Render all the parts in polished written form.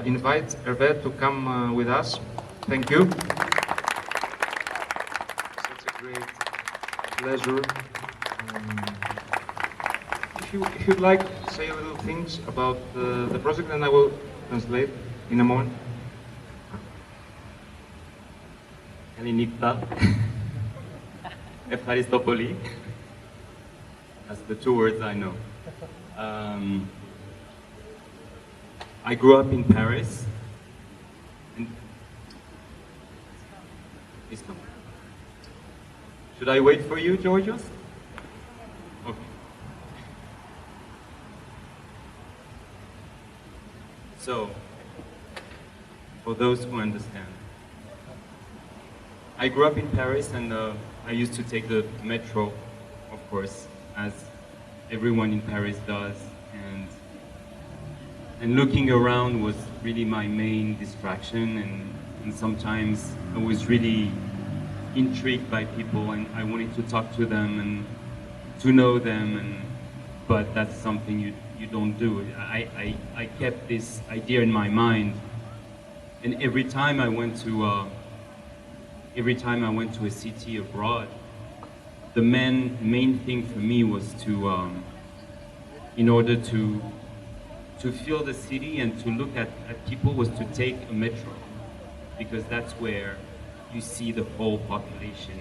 invite Herve to come with us. Thank you. Such a great pleasure. If you'd like to say a little things about the project, then I will translate in a moment. Καληνύχτα. Ευχαριστώ πολύ. That's the two words I know. I grew up in Paris. Please come. Should I wait for you, Georgios? Okay. So, for those who understand, I grew up in Paris and I used to take the metro, of course, as everyone in Paris does, and looking around was really my main distraction, and sometimes I was really intrigued by people and I wanted to talk to them and to know them, but that's something you don't do. I kept this idea in my mind, and every time I went to a city abroad, the main thing for me was to, in order to feel the city and to look at people, was to take a metro, because that's where you see the whole population,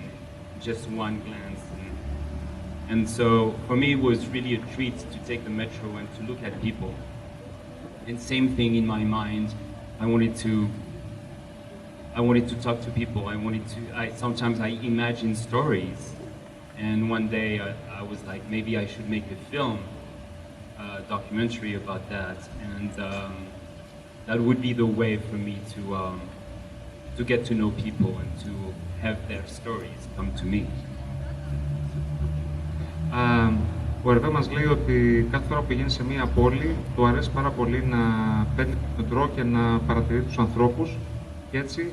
just one glance. And so for me it was really a treat to take the metro and to look at people. And same thing in my mind, I wanted to talk to people. Sometimes I imagine stories, and one day I was like, maybe I should make a film, documentary about that, and that would be the way for me to get to know people and to have their stories come to me. Ο Herve μας λέει ότι κάθε φορά που πηγαίνει σε μία πόλη, του αρέσει πάρα πολύ να παίρνει το μετρό και να παρατηρεί τους ανθρώπους, και έτσι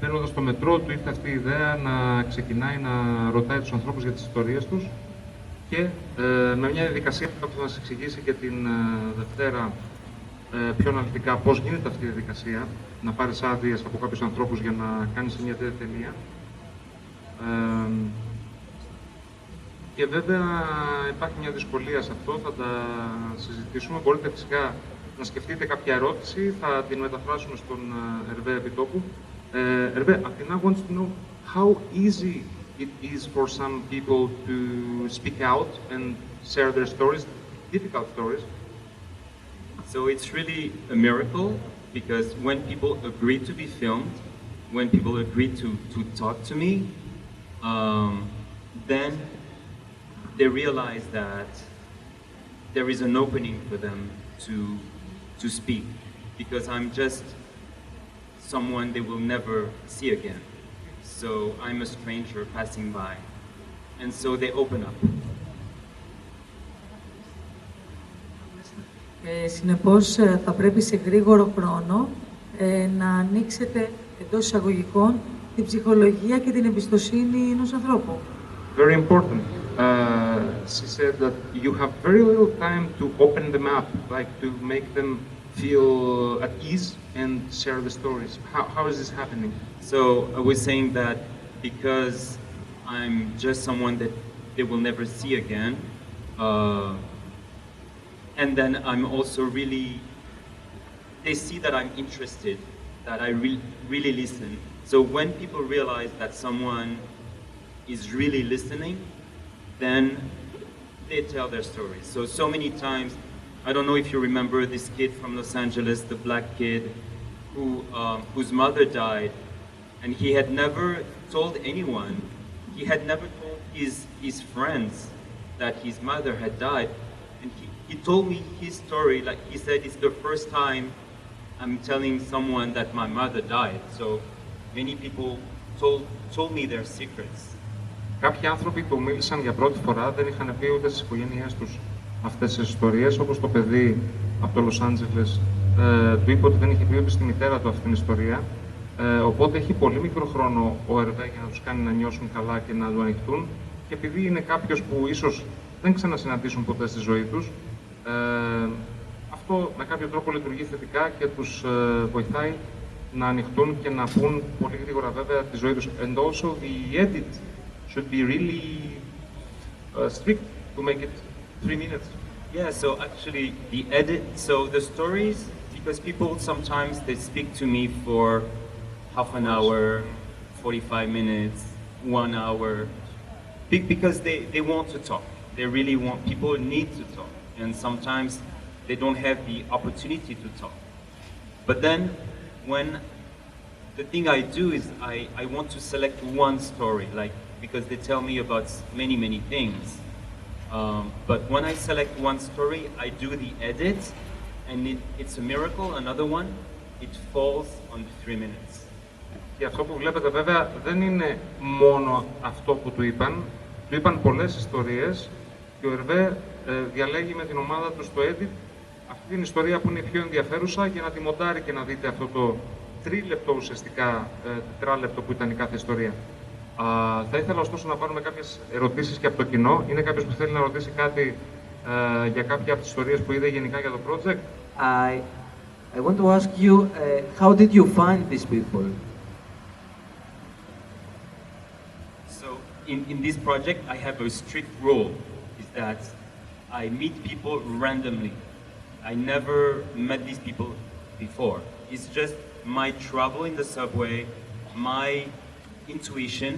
παίρνοντας το μετρό του ήρθε αυτή η ιδέα να ξεκινάει να ρωτάει τους ανθρώπους για τις ιστορίες τους, και με μια διαδικασία που θα μας εξηγήσει και την Δευτέρα πιο αναλυτικά πώς γίνεται αυτή η διαδικασία, να πάρεις άδειες από κάποιους ανθρώπους για να κάνεις μια τέτοια ταινία. Και βέβαια υπάρχει μια δυσκολία σε αυτό, θα τα συζητήσουμε. Μπορείτε φυσικά να σκεφτείτε κάποια ερώτηση, θα την μεταφράσουμε στον Herve επιτόπου. Herve, Athena wants to know how easy it is for some people to speak out and share their stories, difficult stories. So it's really a miracle, because when people agree to be filmed, when people agree to talk to me, then they realize that there is an opening for them to speak, because I'm just someone they will never see again. So I'm a stranger passing by, and so they open up. Συνεπώς θα πρέπει σε γρήγορο χρόνο να ανοίξετε εντός εισαγωγικών την ψυχολογία και την εμπιστοσύνη ενός ανθρώπου. Very important. She said that you have very little time to open them up, like to make them feel at ease and share the stories. How is this happening? So I was saying that because I'm just someone that they will never see again, and then I'm also really, they see that I'm interested, that I really listen. So when people realize that someone is really listening, then they tell their stories. So many times, I don't know if you remember this kid from Los Angeles, the black kid, whose mother died, and he had never told anyone. He had never told his friends that his mother had died. And he told me his story, like he said, it's the first time I'm telling someone that my mother died. So many people told me their secrets. Κάποιοι άνθρωποι που μίλησαν για πρώτη φορά δεν είχαν πει ούτε στις οικογένειές τους αυτές τις ιστορίες, όπως το παιδί από το Λος Άντζελες του είπε ότι δεν είχε πει ούτε στη μητέρα του αυτήν την ιστορία. Οπότε έχει πολύ μικρό χρόνο ο Herve για να τους κάνει να νιώσουν καλά και να του ανοιχτούν, και επειδή είναι κάποιος που ίσως δεν ξανασυναντήσουν ποτέ στη ζωή τους, αυτό με κάποιο τρόπο λειτουργεί θετικά και τους βοηθάει να ανοιχτούν και να πούν πολύ γρήγορα βέβαια τη ζωή τους. And also the edit should be really strict to make it 3 minutes. Yeah, so actually the edit, so the stories, because people sometimes they speak to me for half an hour, 45 minutes, 1 hour, because they want to talk. They really want, people need to talk. And sometimes they don't have the opportunity to talk. But then when the thing I do is I want to select one story, like, because they tell me about many, many things. But when I select one story, I do the edit, and it's a miracle. Another one, it falls on 3 minutes. Και αυτό που βλέπετε βέβαια δεν είναι μόνο αυτό που του είπαν. Του είπαν πολλές ιστορίες και ο Ερβέ διαλέγει με την ομάδα του στο edit αυτή την ιστορία που είναι πιο ενδιαφέρουσα για να τη μοντάρει και να δείτε αυτό το τρίλεπτο ουσιαστικά, τετράλεπτο που ήταν η κάθε ιστορία. Θα ήθελα ωστόσο να πάρουμε κάποιες ερωτήσεις και από το κοινό. Είναι κάποιος που θέλει να ρωτήσει κάτι για κάποια από τις ιστορίες που είδε γενικά για το project? I want to ask you, how did you find these people? So in this project, I have a strict rule, is that I meet people randomly. I never met these people before. It's just my travel in the subway, my intuition,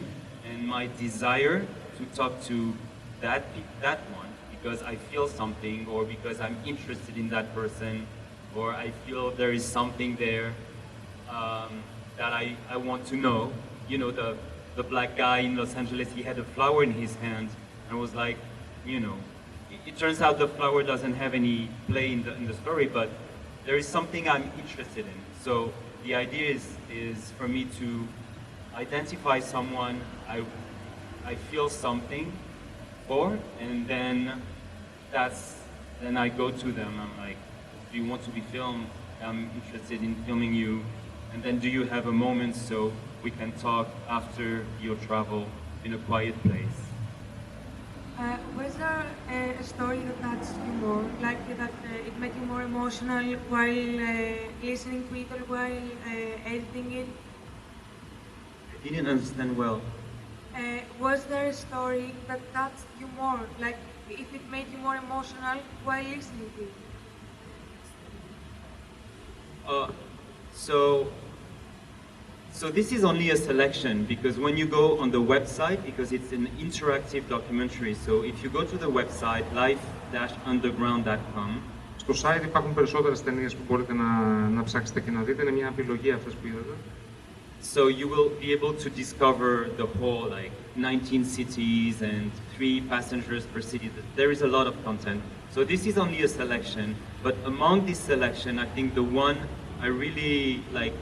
and my desire to talk to that one because I feel something, or because I'm interested in that person, or I feel there is something there that I want to know. You know, the black guy in Los Angeles, he had a flower in his hand, and I was like, you know, it turns out the flower doesn't have any play in the story, but there is something I'm interested in. So the idea is for me to identify someone I feel something for, and then I go to them. I'm like, do you want to be filmed? I'm interested in filming you. And then do you have a moment so we can talk after your travel in a quiet place? Was there a story that touched you more, like that it made you more emotional while listening to it or while editing it? I didn't understand well. Was there a story that touched you more, like if it made you more emotional while listening to it? So this is only a selection, because when you go on the website, because it's an interactive documentary, so if you go to the website life-underground.com, Στο site υπάρχουν περισσότερες ταινίες που μπορείτε να ψάξετε και να δείτε. Είναι μια επιλογή αυτές που είδατε. so you will be able to discover the whole, like, 19 cities and 3 passengers per city. There is a lot of content. So this is only a selection, but among this selection, I think the one I really like,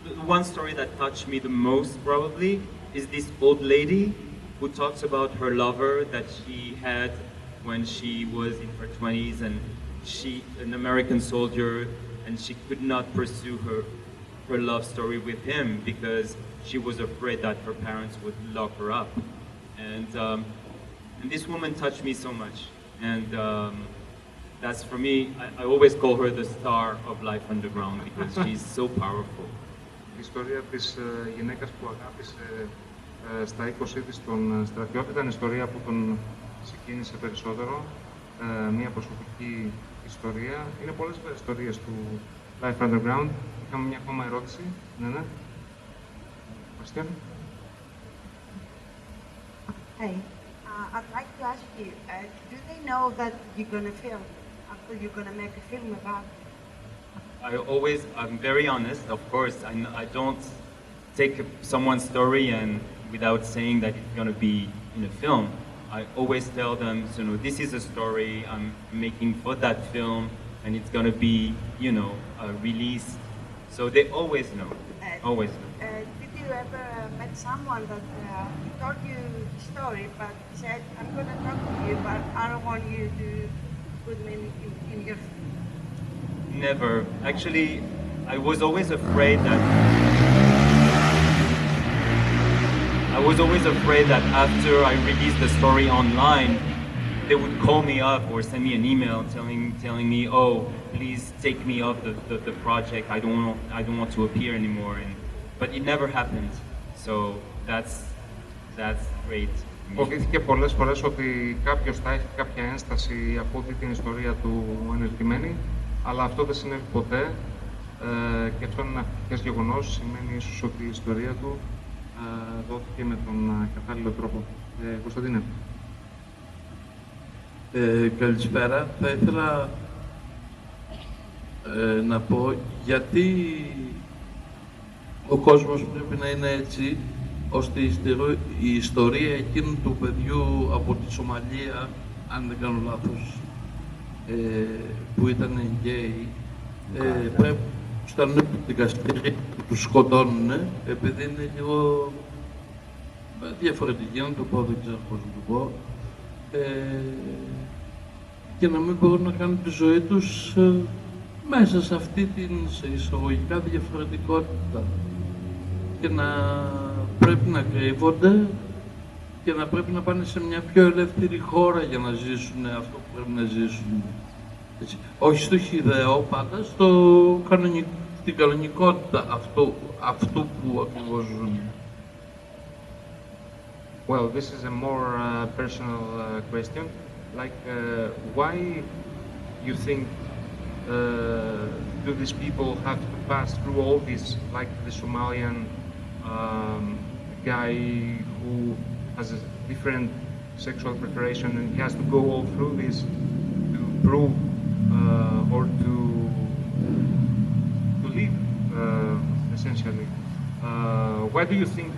the one story that touched me the most probably is this old lady who talks about her lover that she had when she was in her 20s, and an American soldier, and she could not pursue her love story with him because she was afraid that her parents would lock her up. And this woman touched me so much. And that's, for me, I always call her the star of Life Underground because she's so powerful. Η ιστορία της γυναίκας που αγάπησε στα 20 της τον στρατιώτη ήταν η ιστορία που τον συγκίνησε περισσότερο. Μια προσωπική ιστορία. Είναι πολλές ιστορίες του Life Underground. Είχαμε μια ακόμα ερώτηση. Ναι. Question? Hey, I'd like to ask you, do they know that you're going to film, after you're going to make a film about it? I'm very honest, of course. I don't take someone's story and without saying that it's going to be in a film. I always tell them, you know, this is a story I'm making for that film, and it's going to be, you know, released. So they always know, always know. Did you ever met someone that told you the story, but said, I'm going to talk to you, but I don't want you to put me in your film? Never. Actually, I was always afraid that after I released the story online, they would call me up or send me an email telling me, oh, please take me off the project. I don't want to appear anymore. But it never happened. So that's great. Υποθήθηκε πολλές φορές ότι κάποιος θα έχει κάποια ένσταση από αυτή την ιστορία του ενεργημένη, αλλά αυτό δεν συνέβη ποτέ και αυτό είναι ένα ευτυχές γεγονός, σημαίνει ίσως ότι η ιστορία του δόθηκε με τον κατάλληλο τρόπο. Κωνσταντίνε. Καλησπέρα. Θα ήθελα να πω γιατί ο κόσμος πρέπει να είναι έτσι, ώστε η ιστορία εκείνου του παιδιού από τη Σομαλία, αν δεν κάνω λάθος, που ήταν γκέι, πρέπει στέλνουν από την δικαστήρια που τους σκοτώνουν, επειδή είναι λίγο διαφορετική, να το πω, δεν ξέρω πώς να το πω, και να μην μπορούν να κάνουν τη ζωή τους μέσα σε αυτή την εισαγωγικά διαφορετικότητα και να πρέπει να κρύβονται και να πρέπει να πάνε σε μια πιο ελεύθερη χώρα για να ζήσουν αυτό που πρέπει να ζήσουν. Έτσι. Όχι στο χυδαίο, πάντα στην κανονικότητα αυτού που ακριβώς ζουν. Well, this is a more personal question. Like, why you think do these people have to pass through all this, like the Somalian guy who has a different sexual preparation and he has to go all through this to prove or to live, essentially. Why do you think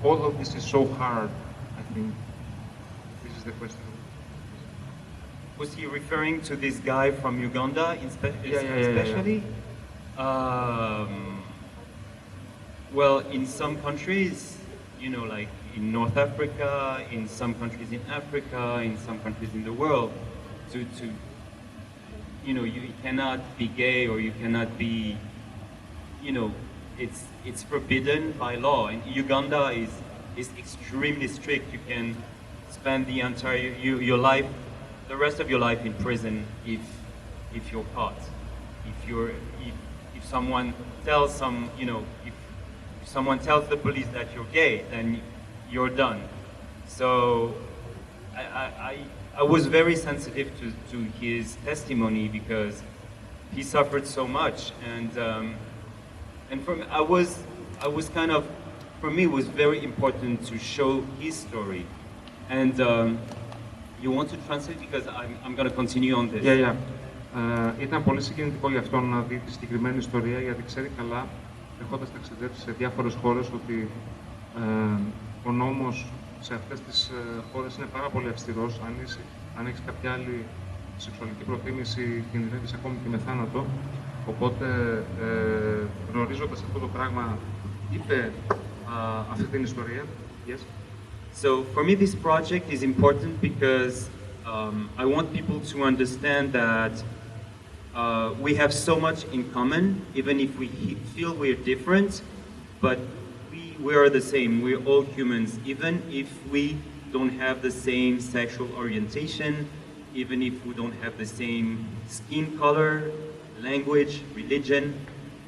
all of this is so hard? I think this is the question. Was he referring to this guy from Uganda, especially? Well, in some countries, you know, like in North Africa, in some countries in Africa, in some countries in the world, to you know, you cannot be gay or you cannot be, you know, it's forbidden by law. And Uganda is extremely strict. You can spend the entire the rest of your life in prison if you're caught. If someone tells if someone tells the police that you're gay, then you're done. So I was very sensitive to his testimony because he suffered so much, and I was kind of, for me it was very important to show his story. And you want to translate because I'm going to continue on this. Yeah. Ήταν πολύ συγκινητικό για αυτόν να δει τη συγκεκριμένη ιστορία, γιατί ξέρει καλά, έχοντας ταξιδέψει σε διάφορες χώρες, ότι ο νόμος σε αυτές τις χώρες είναι πάρα πολύ αυστηρός. Αν έχεις κάποια άλλη σεξουαλική προτίμηση, κινδυνεύεις ακόμη και με θάνατο. Οπότε, γνωρίζοντας αυτό το πράγμα, είπε αυτή την ιστορία. Yes. So for me, this project is important because I want people to understand that we have so much in common, even if we feel we're different, but we are the same. We're all humans, even if we don't have the same sexual orientation, even if we don't have the same skin color, language, religion,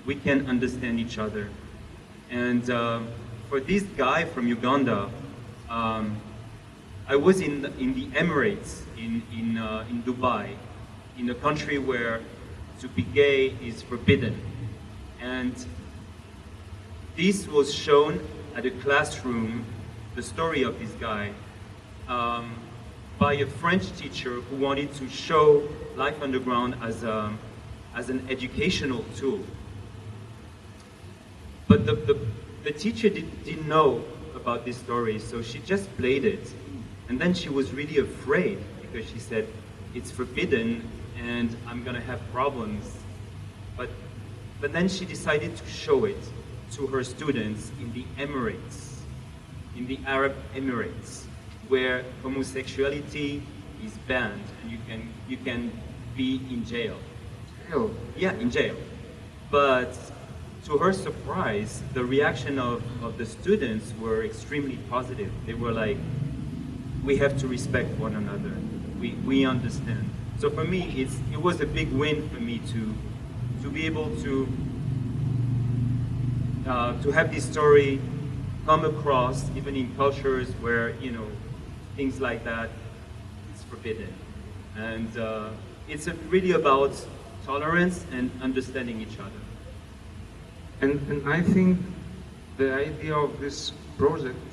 we can understand each other. And for this guy from Uganda, I was in the Emirates, in Dubai, in a country where to be gay is forbidden. And this was shown at a classroom, the story of this guy, by a French teacher who wanted to show Life Underground as an educational tool. But the teacher didn't know about this story, so she just played it. And then she was really afraid because she said, it's forbidden and I'm gonna have problems. But then she decided to show it to her students in the Emirates, in the Arab Emirates, where homosexuality is banned and you can be in jail. Jail? Yeah, in jail. But to her surprise, the reaction of the students were extremely positive. They were like, we have to respect one another. We understand. So for me, it was a big win for me to be able to have this story come across, even in cultures where, you know, things like that is forbidden. And it's really about tolerance and understanding each other. And I think the idea of this project,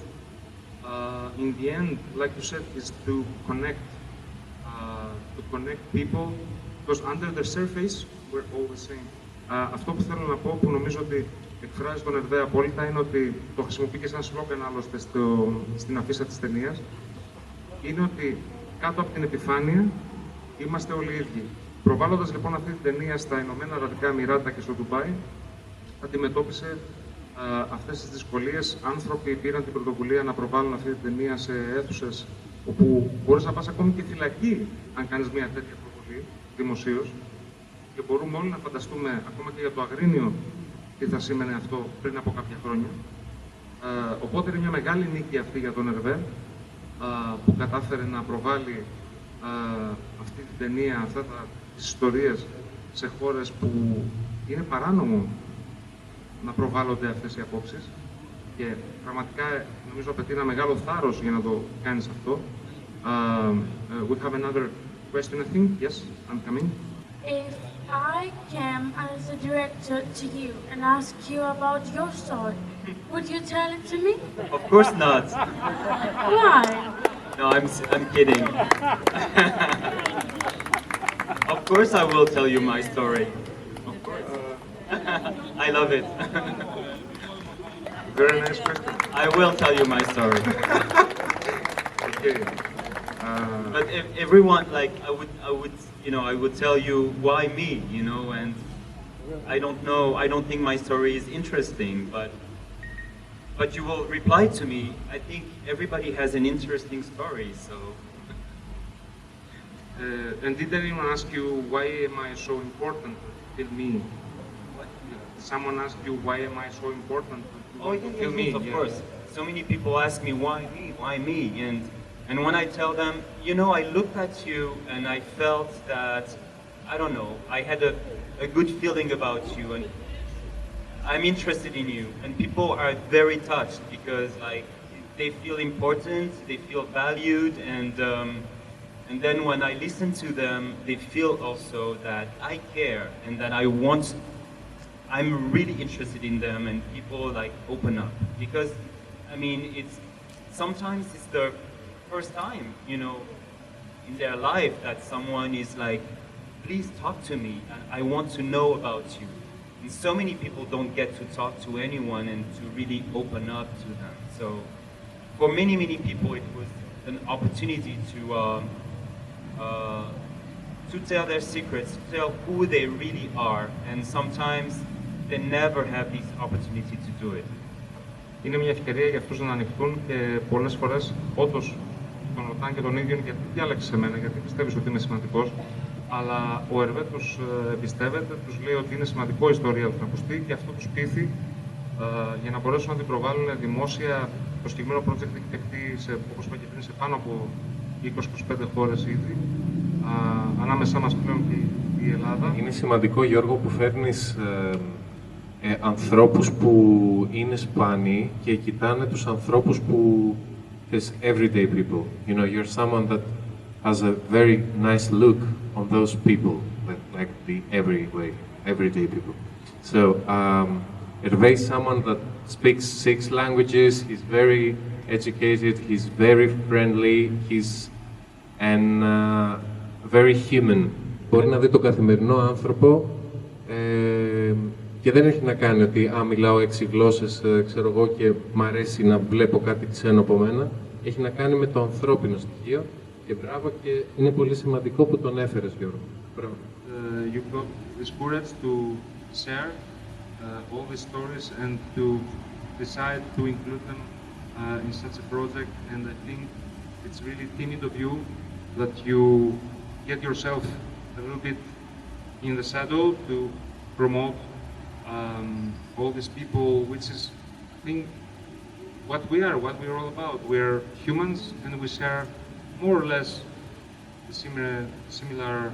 in the end, like you said, is to connect people, because under the surface we're all the same. Αυτό που θέλω να πω, που νομίζω ότι εκφράζει τον Herve απόλυτα, είναι ότι το χρησιμοποιεί και σαν σλόγγαν άλλωστε στην αφίσα της ταινίας, είναι ότι κάτω από την επιφάνεια είμαστε όλοι ίδιοι. Προβάλλοντας λοιπόν αυτή την ταινία στα Ηνωμένα Αραβικά Εμιράτα και στο Ντουμπάι, αντιμετώπισε αυτές τις δυσκολίες. Άνθρωποι πήραν την πρωτοβουλία να προβάλλουν αυτή την ταινία σε αίθουσες όπου μπορείς να πας ακόμη και φυλακή αν κάνεις μια τέτοια προβολή δημοσίως, και μπορούμε όλοι να φανταστούμε ακόμα και για το Αγρίνιο τι θα σήμαινε αυτό πριν από κάποια χρόνια. Οπότε είναι μια μεγάλη νίκη αυτή για τον Herve, που κατάφερε να προβάλλει αυτή την ταινία, τις ιστορίες σε χώρες που είναι παράνομο να προβάλλονται αυτές οι απόψεις, και πραγματικά νομίζω απαιτεί ένα μεγάλο θάρρος για να το κάνεις αυτό. We have another question, I think. Yes, I'm coming. If I came as a director to you and asked you about your story, would you tell it to me? Of course not. Why? No, I'm kidding. Of course I will tell you my story. Of course. I love it. Very nice question. I will tell you my story. Okay. But if everyone, like, I would tell you why me, you know, and I don't know, I don't think my story is interesting, but you will reply to me. I think everybody has an interesting story, so. And did anyone ask you why am I so important? Tell me. Someone asked you why am I so important? Oh, yes, of course. So many people ask me, why me? And when I tell them, you know, I looked at you and I felt that, I don't know, I had a good feeling about you, and I'm interested in you. And people are very touched because, like, they feel important, they feel valued, and then when I listen to them, they feel also that I care and that I'm really interested in them, and people like open up, because I mean sometimes it's the first time, you know, in their life that someone is like, please talk to me, I want to know about you. And so many people don't get to talk to anyone and to really open up to them. So for many people it was an opportunity to tell their secrets, to tell who they really are, and sometimes they never have this opportunity to do it. Είναι μια ευκαιρία για αυτούς να ανοιχτούν, και πολλές φορές όντως τον ρωτάνε και τον ίδιο γιατί διάλεξες εμένα, γιατί πιστεύεις ότι είμαι σημαντικός. Αλλά ο Herve τους εμπιστεύεται, τους λέει ότι είναι σημαντικό η ιστορία του να ακουστεί, και αυτό τους πείθει για να μπορέσουν να την προβάλλουν δημόσια. Το συγκεκριμένο project έχει παιχτεί, όπως είπα και πριν, σε πάνω από 20-25 χώρες ήδη. Ανάμεσά μας πλέον και η Ελλάδα. Είναι σημαντικό, Γιώργο, που φέρνεις ανθρώπους που είναι σπάνιοι και κοιτάνε τους ανθρώπους που is everyday people. You know, you're someone that has a very nice look on those people, like the everyday people. So, Herve is someone that speaks 6 languages, he's very educated, he's very friendly, he's very human. Μπορεί να δει τον καθημερινό άνθρωπο και δεν έχει να κάνει ότι μιλάω 6 γλώσσες, ξέρω εγώ, και μ' αρέσει να βλέπω κάτι ξένο από μένα. Έχει να κάνει με το ανθρώπινο στοιχείο, και μπράβο, και είναι πολύ σημαντικό που τον έφερες, Γιώργο. Μπράβο. You got this courage to share all these stories and to decide to include them in such a project, and I think it's really timid of you that you get yourself a little bit in the saddle to promote all these people, which is, I think, what we're all about. We're humans, and we share more or less the similar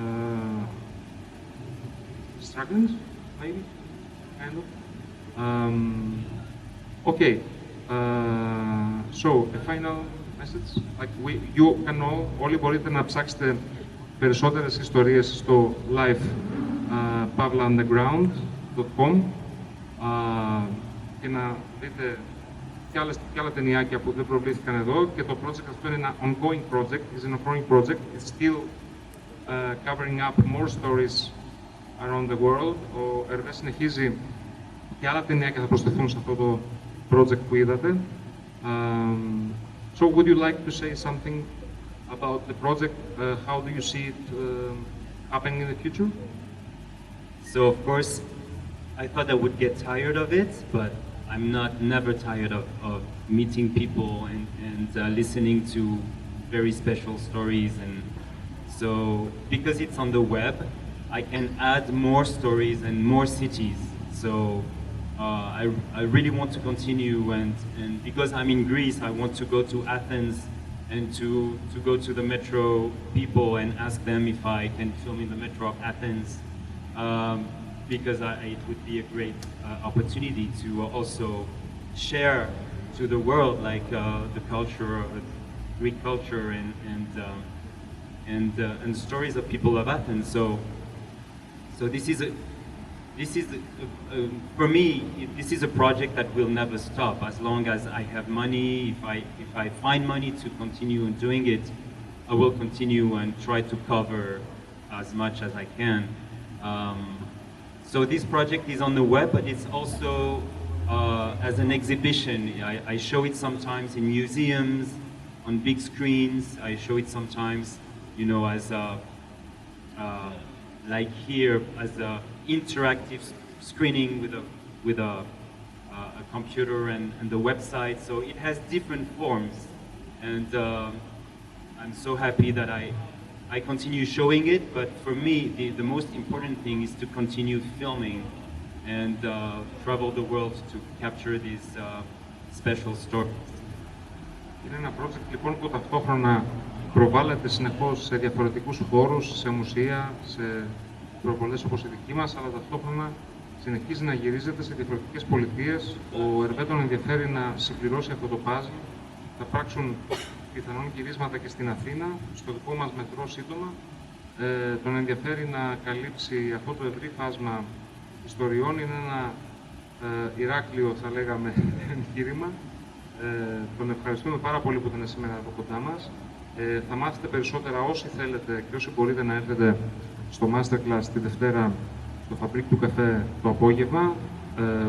uh, struggling, maybe, kind of. Okay, so a final message. Like you can know, όλοι μπορείτε να ψάξετε περισσότερες ιστορίες στο livepavlaunderground.com και να δείτε και άλλα ταινιάκια που δεν προβλήθηκαν εδώ, και το project αυτό είναι ένα ongoing project, is an ongoing project, it's still covering up more stories around the world. Ο Herve συνεχίζει και άλλα ταινιάκια θα προσθεθούν σε αυτό το project που είδατε. So would you like to say something about the project? How do you see it happening in the future? So of course, I thought I would get tired of it, but I'm never tired of meeting people and listening to very special stories. And so, because it's on the web, I can add more stories and more cities. So I really want to continue, and because I'm in Greece, I want to go to Athens and to go to the metro people and ask them if I can film in the metro of Athens. Because it would be a great opportunity to also share to the world, like the culture, Greek culture, and stories of people of Athens. So this is for me, this is a project that will never stop as long as I have money. If I find money to continue doing it, I will continue and try to cover as much as I can. So this project is on the web, but it's also as an exhibition. I show it sometimes in museums, on big screens. I show it sometimes, you know, as like here, as a interactive screening with a computer and the website. So it has different forms, and I'm so happy that I continue showing it, but for me, the most important thing is to continue filming and travel the world to capture these special stories. Είναι ένα project λοιπόν που ταυτόχρονα προβάλλεται συνεχώς σε διαφορετικούς χώρους, σε μουσεία, σε προβολές όπως η δική μας, αλλά ταυτόχρονα συνεχίζει να γυρίζεται σε διαφορετικές πολιτείες. Ο Herve τον ενδιαφέρει να συμπληρώσει αυτό το puzzle. Θα πράξουν πιθανόν γυρίσματα και στην Αθήνα, στο δικό μας μετρό σύντομα. Τον ενδιαφέρει να καλύψει αυτό το ευρύ φάσμα ιστοριών. Είναι ένα Ηράκλειο, θα λέγαμε, εγχείρημα. Τον ευχαριστούμε πάρα πολύ που ήταν σήμερα από κοντά μας. Θα μάθετε περισσότερα όσοι θέλετε και όσοι μπορείτε να έρθετε στο Masterclass τη Δευτέρα στο Φαμπρίκ του Καφέ το απόγευμα.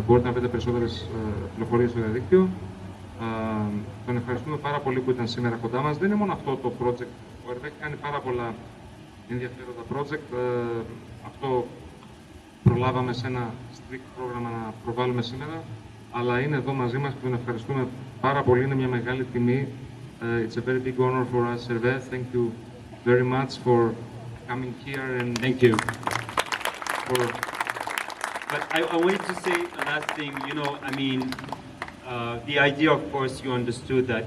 Μπορείτε να βρείτε περισσότερες πληροφορίες στο διαδίκτυο. Τον ευχαριστούμε πάρα πολύ που ήταν σήμερα κοντά μας. Δεν είναι μόνο αυτό το project. Ο Herve έχει κάνει πάρα πολλά ενδιαφέροντα project. Αυτό προλάβαμε σε ένα strict πρόγραμμα να προβάλλουμε σήμερα. Αλλά είναι εδώ μαζί μας και τον ευχαριστούμε πάρα πολύ. Είναι μια μεγάλη τιμή. It's a very big honor for us, Herve. Thank you very much for coming here and thank you. But I wanted to say a last thing. You know, I mean, the idea, of course, you understood that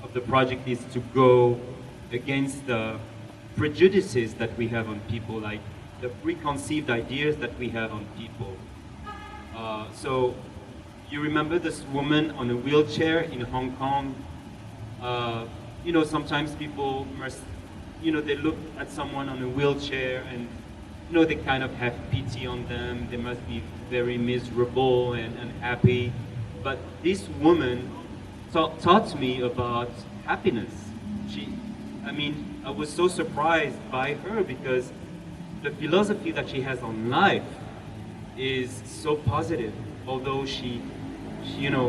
of the project is to go against the prejudices that we have on people, like the preconceived ideas that we have on people. So, you remember this woman on a wheelchair in Hong Kong? You know, sometimes people must, you know, they look at someone on a wheelchair and, you know, they kind of have pity on them. They must be very miserable and unhappy. But this woman taught me about happiness. I mean, I was so surprised by her because the philosophy that she has on life is so positive. Although she's in a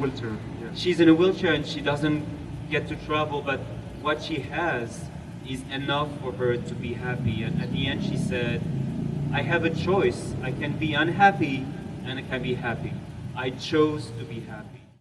wheelchair. Yeah. She's in a wheelchair and she doesn't get to travel, but what she has is enough for her to be happy. And at the end she said, I have a choice. I can be unhappy and I can be happy. I chose to be happy.